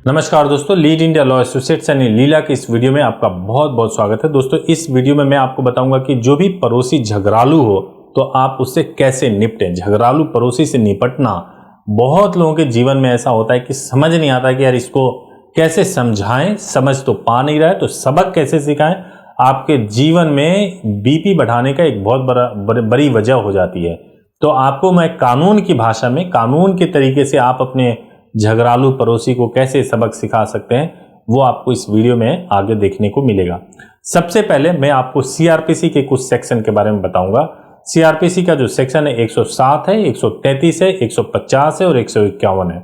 नमस्कार दोस्तों, lead India law associates यानी लीला की इस वीडियो में आपका बहुत बहुत स्वागत है। दोस्तों, इस वीडियो में मैं आपको बताऊंगा कि जो भी पड़ोसी झगड़ालू हो तो आप उससे कैसे निपटें। झगड़ालू पड़ोसी से निपटना बहुत लोगों के जीवन में ऐसा होता है कि समझ नहीं आता कि यार इसको कैसे समझाएं, समझ तो पा नहीं रहा है तो सबक कैसे सिखाएं। आपके जीवन में बीपी बढ़ाने का एक बहुत बड़ी वजह हो जाती है। तो आपको मैं कानून की भाषा में, कानून के तरीके से आप अपने झगड़ालू पड़ोसी को कैसे सबक सिखा सकते हैं वो आपको इस वीडियो में आगे देखने को मिलेगा। सबसे पहले मैं आपको सीआरपीसी के कुछ सेक्शन के बारे में बताऊंगा। सीआरपीसी का जो सेक्शन है 107 है, 133 है, 150 है और 151 है।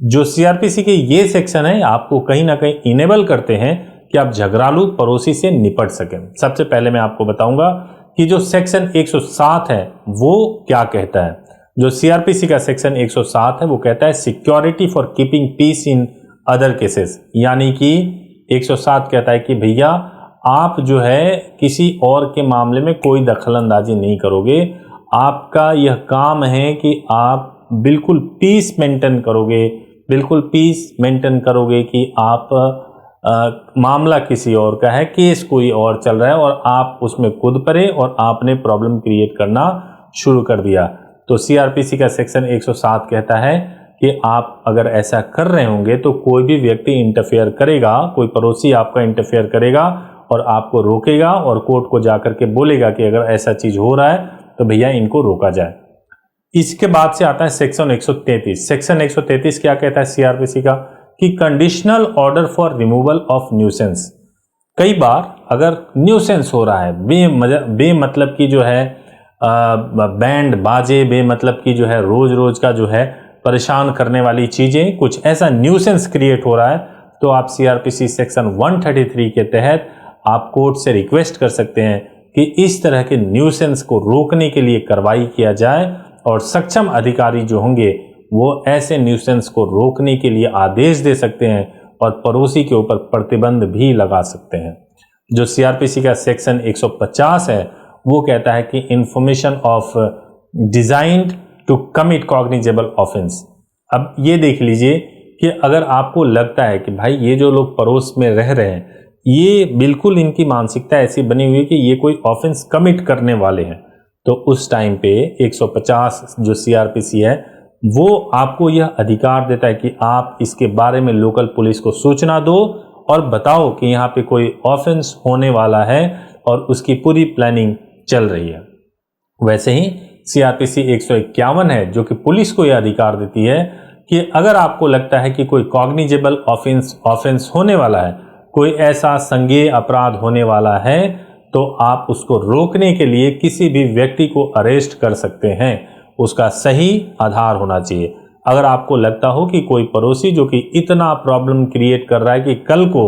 जो सीआरपीसी के ये सेक्शन है आपको कहीं ना कहीं इनेबल करते हैं कि आप झगड़ालू पड़ोसी से निपट सकें। सबसे पहले मैं आपको बताऊंगा कि जो सेक्शन 107 है वो क्या कहता है। जो सीआरपीसी का सेक्शन 107 है वो कहता है security for keeping peace in other cases, यानी कि 107 कहता है कि भैया आप जो है किसी और के मामले में कोई दखलंदाजी नहीं करोगे। आपका यह काम है कि आप बिल्कुल पीस मेंटेन करोगे, बिल्कुल पीस मेंटेन करोगे कि आप मामला किसी और का है, केस कोई और चल रहा है और आप उसमें कूद पड़े और आपने प्रॉब्लम क्रिएट करना शुरू कर दिया। तो सीआरपीसी का सेक्शन 107 कहता है कि आप अगर ऐसा कर रहे होंगे तो कोई भी व्यक्ति इंटरफेयर करेगा, कोई पड़ोसी आपका इंटरफेयर करेगा और आपको रोकेगा और कोर्ट को जाकर के बोलेगा कि अगर ऐसा चीज हो रहा है तो भैया इनको रोका जाए। इसके बाद से आता है सेक्शन 133। सेक्शन 133 क्या कहता है सीआरपीसी का कि conditional order for removal of nuisance. कई बार अगर न्यूसेंस हो रहा है, बेमतलब की जो है बैंड बाजे, बेमतलब की जो है रोज रोज का जो है परेशान करने वाली चीजें, कुछ ऐसा न्यूसेंस क्रिएट हो रहा है तो आप सीआरपीसी सेक्शन 133 के तहत आप कोर्ट से रिक्वेस्ट कर सकते हैं कि इस तरह के न्यूसेंस को रोकने के लिए कार्रवाई किया जाए और सक्षम अधिकारी जो होंगे वो ऐसे न्यूसेंस को रोकने के लिए आदेश दे सकते हैं और पड़ोसी के ऊपर प्रतिबंध भी लगा सकते हैं। जो सीआरपीसी का सेक्शन 150 है वो कहता है कि information of designed to commit cognizable offence. अब ये देख लीजिए कि अगर आपको लगता है कि भाई ये जो लोग पड़ोस में रह रहे हैं ये बिल्कुल इनकी मानसिकता ऐसी बनी हुई है कि ये कोई ऑफेंस कमिट करने वाले हैं, तो उस टाइम पे 150 जो सीआरपीसी है वो आपको यह अधिकार देता है कि आप इसके बारे में लोकल पुलिस को सूचना दो और बताओ कि यहाँ पे कोई ऑफेंस होने वाला है और उसकी पूरी प्लानिंग चल रही है। वैसे ही सीआरपीसी 151 है जो कि पुलिस को यह अधिकार देती है कि अगर आपको लगता है कि कोई कॉग्निजेबल ऑफेंस होने वाला है, कोई ऐसा संज्ञेय अपराध होने वाला है, तो आप उसको रोकने के लिए किसी भी व्यक्ति को अरेस्ट कर सकते हैं। उसका सही आधार होना चाहिए। अगर आपको लगता हो कि कोई पड़ोसी जो कि इतना प्रॉब्लम क्रिएट कर रहा है कि कल को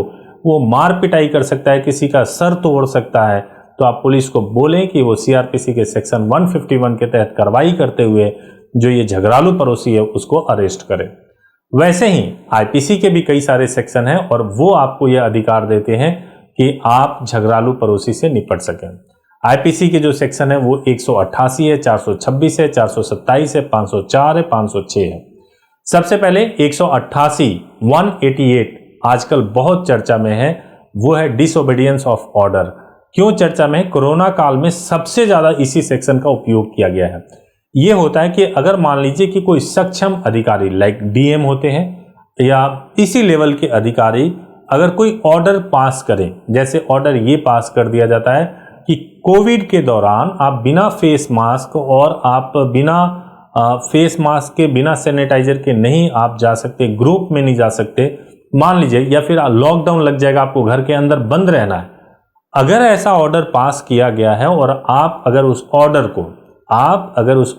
वो मार पिटाई कर सकता है, किसी का सर तोड़ सकता है, तो आप पुलिस को बोलें कि वो सीआरपीसी के सेक्शन 151 के तहत कार्रवाई करते हुए जो ये झगड़ालू पड़ोसी है उसको अरेस्ट करें। वैसे ही आईपीसी के भी कई सारे सेक्शन हैं और वो आपको यह अधिकार देते हैं कि आप झगड़ालू पड़ोसी से निपट सकें। आईपीसी के जो सेक्शन है वो 188 है, 426 है, 427 है, 504 है, 506 है। सबसे पहले 188 188 आजकल बहुत चर्चा में है, वो है डिसओबीडियंस ऑफ ऑर्डर। क्यों चर्चा में? कोरोना काल में सबसे ज्यादा इसी सेक्शन का उपयोग किया गया है। यह होता है कि अगर मान लीजिए कि कोई सक्षम अधिकारी लाइक डीएम होते हैं या इसी लेवल के अधिकारी अगर कोई ऑर्डर पास करें, जैसे ऑर्डर ये पास कर दिया जाता है कि कोविड के दौरान आप बिना फेस मास्क और आप बिना फेस मास्क के, बिना सैनिटाइजर के नहीं आप जा सकते, ग्रुप में नहीं जा सकते मान लीजिए, या फिर लॉकडाउन लग जाएगा, आपको घर के अंदर बंद रहना है। अगर ऐसा ऑर्डर पास किया गया है और आप अगर उस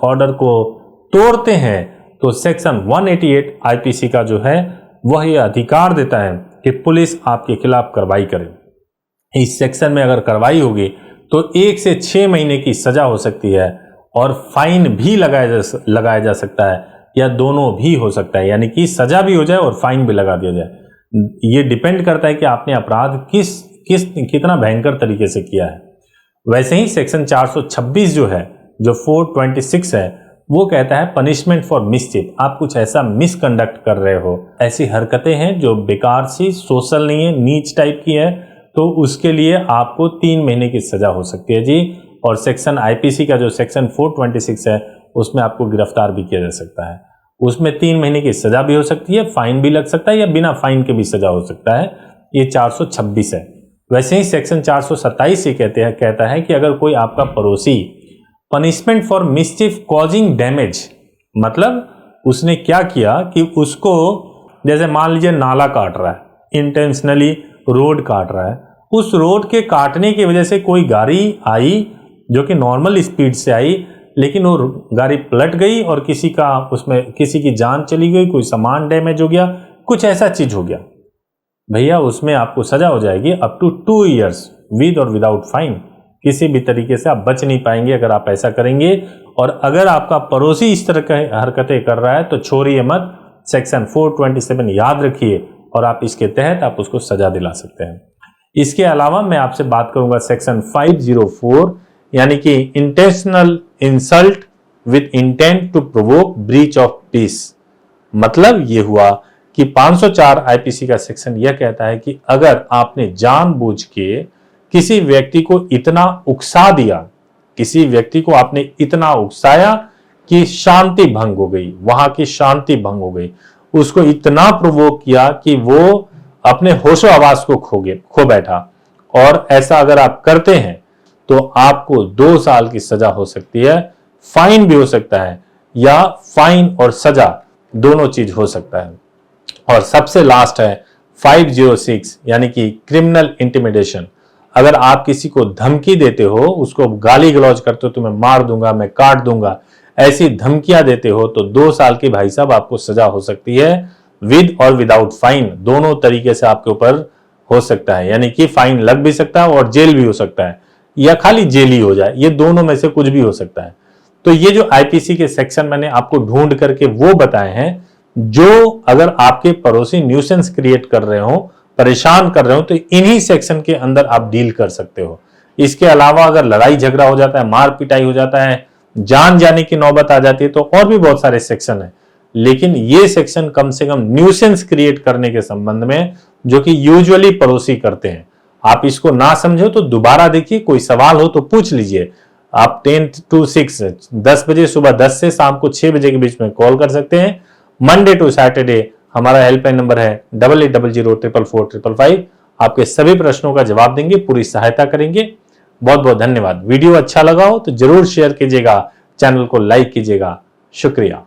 ऑर्डर को तोड़ते हैं तो सेक्शन 188 आईपीसी का जो है वह यह अधिकार देता है कि पुलिस आपके खिलाफ कार्रवाई करे। इस सेक्शन में अगर कार्रवाई होगी तो 1 से 6 महीने की सजा हो सकती है और फाइन भी लगाया जा सकता है या दोनों भी हो सकता है, यानी कि सजा भी हो जाए और फाइन भी लगा दिया जाए। ये डिपेंड करता है कि आपने अपराध कितना भयंकर तरीके से किया है। वैसे ही सेक्शन 426 जो है, जो 426 है, वो कहता है पनिशमेंट फॉर मिसचिफ, आप कुछ ऐसा मिसकंडक्ट कर रहे हो, ऐसी हरकतें हैं जो बेकार सी, सोशल नहीं है, नीच टाइप की है, तो उसके लिए आपको 3 महीने की सजा हो सकती है जी। और सेक्शन आईपीसी का जो सेक्शन 426 है उसमें आपको गिरफ्तार भी किया जा सकता है, उसमें 3 महीने की सजा भी हो सकती है, फाइन भी लग सकता है या बिना फाइन के भी सजा हो सकता है। ये 426 है। वैसे ही सेक्शन 427 ये कहता है कि अगर कोई आपका पड़ोसी पनिशमेंट फॉर मिसचिफ कॉजिंग डैमेज, मतलब उसने क्या किया कि उसको, जैसे मान लीजिए नाला काट रहा है, इंटेंशनली रोड काट रहा है, उस रोड के काटने की वजह से कोई गाड़ी आई जो कि नॉर्मल स्पीड से आई, लेकिन वो गाड़ी पलट गई और किसी की जान चली गई, कोई सामान डैमेज हो गया, कुछ ऐसा चीज हो गया, भैया उसमें आपको सजा हो जाएगी अप टू 2 इयर्स विद और विदाउट फाइन। किसी भी तरीके से आप बच नहीं पाएंगे अगर आप ऐसा करेंगे। और अगर आपका पड़ोसी इस तरह की हरकतें कर रहा है तो छोड़िए मत, सेक्शन 427 याद रखिए और आप इसके तहत आप उसको सजा दिला सकते हैं। इसके अलावा मैं आपसे बात करूंगा सेक्शन 504 यानी कि intentional insult with intent to provoke breach of peace. मतलब ये हुआ कि 504 आईपीसी का सेक्शन यह कहता है कि अगर आपने जानबूझ के किसी व्यक्ति को इतना उकसा दिया, किसी व्यक्ति को आपने इतना उकसाया कि शांति भंग हो गई, वहां की शांति भंग हो गई, उसको इतना प्रोवोक किया कि वो अपने होशो आवास को खो बैठा, और ऐसा अगर आप करते हैं तो आपको 2 साल की सजा हो सकती है, फाइन भी हो सकता है, या फाइन और सजा दोनों चीज हो सकता है। और सबसे लास्ट है 506 यानी कि क्रिमिनल इंटिमिडेशन। अगर आप किसी को धमकी देते हो, उसको गाली गलौज करते हो, तुम्हें मार दूंगा, मैं काट दूंगा, ऐसी धमकियां देते हो, तो 2 साल की भाई साहब आपको सजा हो सकती है, विद और विदाउट फाइन, दोनों तरीके से आपके ऊपर हो सकता है। यानी कि फाइन लग भी सकता है और जेल भी हो सकता है, या खाली जेल ही हो जाए, ये दोनों में से कुछ भी हो सकता है। तो ये जो आईपीसी के सेक्शन मैंने आपको ढूंढ करके वो बताए हैं, जो अगर आपके पड़ोसी न्यूसेंस क्रिएट कर रहे हो, परेशान कर रहे हो, तो इन्हीं सेक्शन के अंदर आप डील कर सकते हो। इसके अलावा अगर लड़ाई झगड़ा हो जाता है, मार पिटाई हो जाता है, जान जाने की नौबत आ जाती है, तो और भी बहुत सारे सेक्शन है, लेकिन ये सेक्शन कम से कम न्यूसेंस क्रिएट करने के संबंध में, जो कि यूजुअली पड़ोसी करते हैं। आप इसको ना समझो तो दोबारा देखिए, कोई सवाल हो तो पूछ लीजिए। आप 10 to 6 10 बजे सुबह 10 से शाम को 6 बजे के बीच में कॉल कर सकते हैं। मंडे टू सैटरडे हमारा हेल्पलाइन नंबर है 8800444555। आपके सभी प्रश्नों का जवाब देंगे, पूरी सहायता करेंगे। बहुत बहुत धन्यवाद। वीडियो अच्छा लगा हो तो जरूर शेयर कीजिएगा, चैनल को लाइक कीजिएगा। शुक्रिया।